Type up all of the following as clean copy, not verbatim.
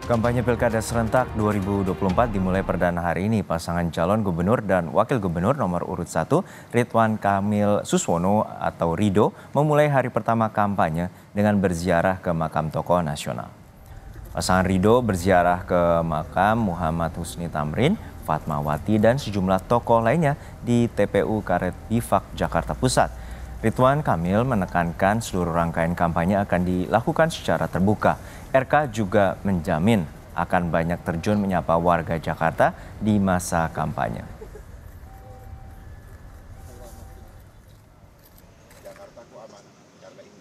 Kampanye Pilkada Serentak 2024 dimulai perdana hari ini. Pasangan calon gubernur dan wakil gubernur nomor urut 1, Ridwan Kamil Suswono atau Rido, memulai hari pertama kampanye dengan berziarah ke makam tokoh nasional. Pasangan Rido berziarah ke makam Muhammad Husni Tamrin, Fatmawati, dan sejumlah tokoh lainnya di TPU Karet Bifak, Jakarta Pusat. Ridwan Kamil menekankan seluruh rangkaian kampanye akan dilakukan secara terbuka. RK juga menjamin akan banyak terjun menyapa warga Jakarta di masa kampanye.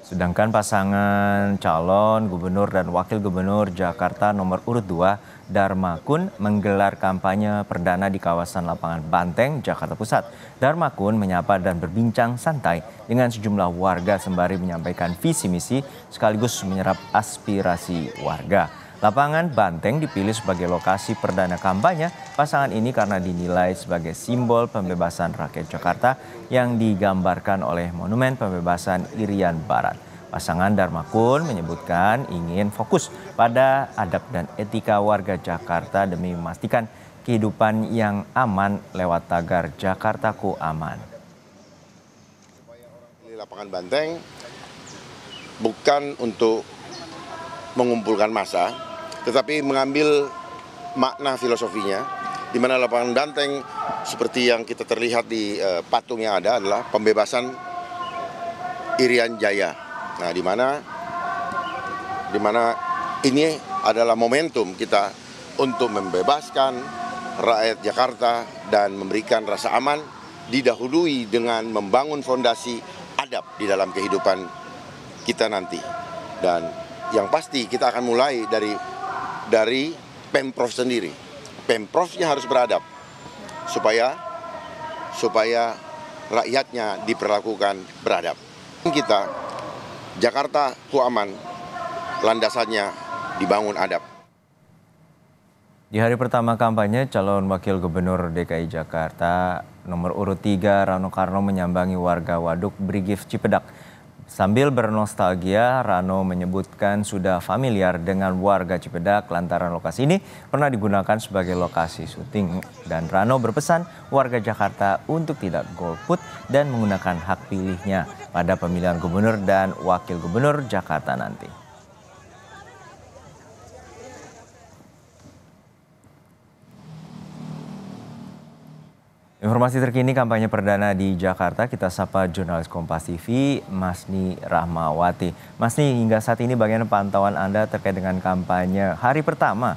Sedangkan pasangan calon gubernur dan wakil gubernur Jakarta nomor urut 2, Dharma Kun, menggelar kampanye perdana di kawasan Lapangan Banteng, Jakarta Pusat. Dharma Kun menyapa dan berbincang santai dengan sejumlah warga sembari menyampaikan visi misi sekaligus menyerap aspirasi warga. Lapangan Banteng dipilih sebagai lokasi perdana kampanye pasangan ini karena dinilai sebagai simbol pembebasan rakyat Jakarta yang digambarkan oleh Monumen Pembebasan Irian Barat. Pasangan Dharma Kun menyebutkan ingin fokus pada adab dan etika warga Jakarta demi memastikan kehidupan yang aman lewat tagar Jakartaku Aman. Lapangan Banteng bukan untuk mengumpulkan massa, tetapi mengambil makna filosofinya, di mana lapangan Banteng seperti yang kita terlihat di patung yang ada adalah pembebasan Irian Jaya. Nah, di mana ini adalah momentum kita untuk membebaskan rakyat Jakarta dan memberikan rasa aman, didahului dengan membangun fondasi adab di dalam kehidupan kita nanti. Dan yang pasti kita akan mulai dari Pemprov sendiri. Pemprovnya harus beradab supaya rakyatnya diperlakukan beradab. Kita Jakartaku Aman, landasannya dibangun adab. Di hari pertama kampanye, calon wakil gubernur DKI Jakarta nomor urut 3 Rano Karno menyambangi warga Waduk Brigif Cipedak. Sambil bernostalgia, Rano menyebutkan sudah familiar dengan warga Cipedak lantaran lokasi ini pernah digunakan sebagai lokasi syuting. Dan Rano berpesan warga Jakarta untuk tidak golput dan menggunakan hak pilihnya pada pemilihan gubernur dan wakil gubernur Jakarta nanti. Informasi terkini kampanye perdana di Jakarta, kita sapa jurnalis Kompas TV, Masni Rahmawati. Masni, hingga saat ini bagaimana pantauan Anda terkait dengan kampanye hari pertama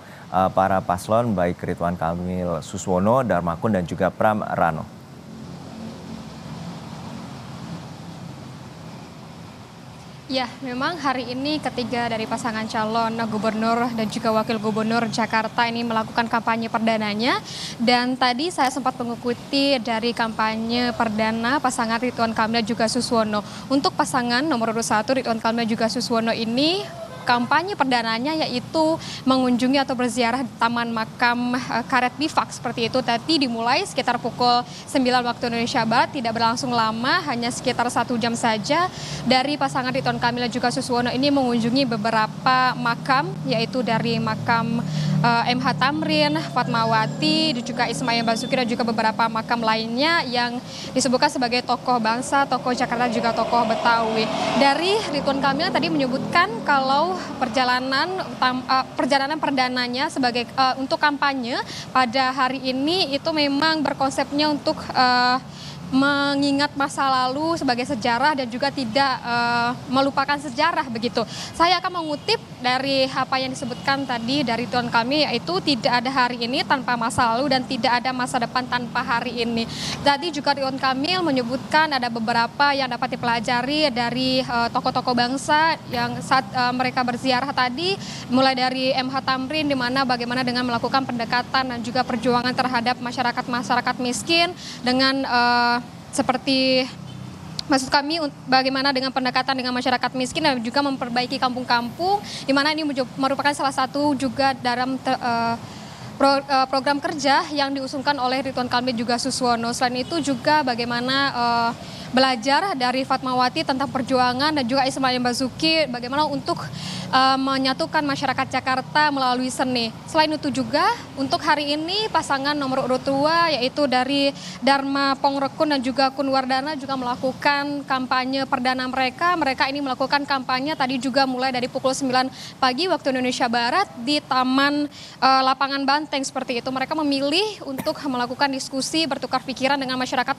para paslon baik Ridwan Kamil Suswono, Dharma Kun, dan juga Pram Rano? Ya, memang hari ini ketiga dari pasangan calon gubernur dan juga wakil gubernur Jakarta ini melakukan kampanye perdananya. Dan tadi saya sempat mengikuti dari kampanye perdana pasangan Ridwan Kamil juga Suswono. Untuk pasangan nomor urut 1 Ridwan Kamil juga Suswono ini kampanye perdananya yaitu mengunjungi atau berziarah di Taman Makam Karet Bifak seperti itu. Tadi dimulai sekitar pukul 9 waktu Indonesia Barat, tidak berlangsung lama, hanya sekitar 1 jam saja. Dari pasangan Ridwan Kamil dan juga Suswono ini mengunjungi beberapa makam, yaitu dari makam MH Tamrin, Fatmawati, dan juga Ismail Basuki, dan juga beberapa makam lainnya yang disebutkan sebagai tokoh bangsa, tokoh Jakarta, juga tokoh Betawi. Dari Ridwan Kamil tadi menyebutkan kalau perjalanan perdananya sebagai untuk kampanye pada hari ini itu memang berkonsepnya untuk mengingat masa lalu sebagai sejarah dan juga tidak melupakan sejarah begitu. Saya akan mengutip dari apa yang disebutkan tadi dari Ridwan Kamil, yaitu tidak ada hari ini tanpa masa lalu dan tidak ada masa depan tanpa hari ini. Tadi juga Ridwan Kamil menyebutkan ada beberapa yang dapat dipelajari dari tokoh-tokoh bangsa yang saat mereka berziarah tadi, mulai dari MH Tamrin, di mana bagaimana dengan melakukan pendekatan dan juga perjuangan terhadap masyarakat miskin dengan seperti maksud kami bagaimana dengan pendekatan dengan masyarakat miskin dan juga memperbaiki kampung-kampung, di mana ini merupakan salah satu juga dalam program kerja yang diusungkan oleh Ridwan Kamil juga Suswono. Selain itu juga bagaimana belajar dari Fatmawati tentang perjuangan dan juga Ismail Marzuki bagaimana untuk menyatukan masyarakat Jakarta melalui seni. Selain itu juga untuk hari ini pasangan nomor urut 2 yaitu dari Dharma Pongrekun dan juga Kun Wardana juga melakukan kampanye perdana mereka. Mereka ini melakukan kampanye tadi juga mulai dari pukul 9 pagi waktu Indonesia Barat di Taman Lapangan Banteng seperti itu. Mereka memilih untuk melakukan diskusi bertukar pikiran dengan masyarakat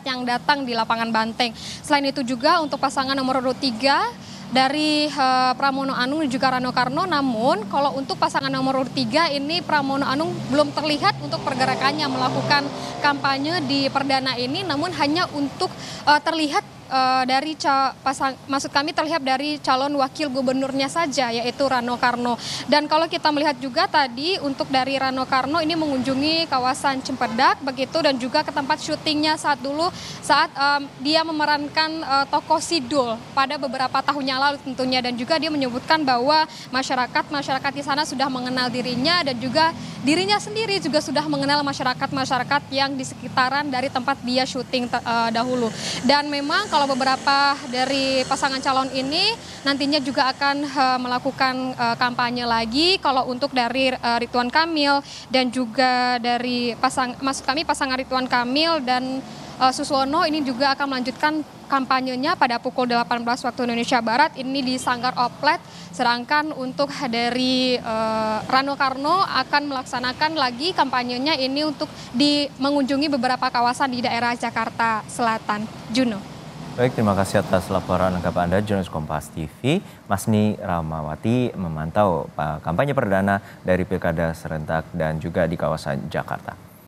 yang datang di Lapangan Banteng. Selain itu juga untuk pasangan nomor urut 3 dari Pramono Anung dan juga Rano Karno, namun kalau untuk pasangan nomor urut 3 ini Pramono Anung belum terlihat untuk pergerakannya melakukan kampanye di perdana ini, namun hanya untuk terlihat dari maksud kami terlihat dari calon wakil gubernurnya saja yaitu Rano Karno. Dan kalau kita melihat juga tadi untuk dari Rano Karno ini mengunjungi kawasan Cempedak begitu dan juga ke tempat syutingnya saat dia memerankan tokoh Sidul pada beberapa tahun yang lalu tentunya, dan juga dia menyebutkan bahwa masyarakat di sana sudah mengenal dirinya dan juga dirinya sendiri juga sudah mengenal masyarakat yang di sekitaran dari tempat dia syuting dahulu. Dan memang kalau beberapa dari pasangan calon ini nantinya juga akan melakukan kampanye lagi. Kalau untuk dari Ridwan Kamil dan juga dari pasangan Ridwan Kamil dan Suswono ini juga akan melanjutkan kampanyenya pada pukul 18 waktu Indonesia Barat ini di Sanggar Oplet. Sedangkan untuk dari Rano Karno akan melaksanakan lagi kampanyenya ini untuk mengunjungi beberapa kawasan di daerah Jakarta Selatan. Juno. Baik, terima kasih atas laporan lengkap Anda, jurnalis Kompas TV, Masni Rahmawati memantau kampanye perdana dari Pilkada serentak dan juga di kawasan Jakarta.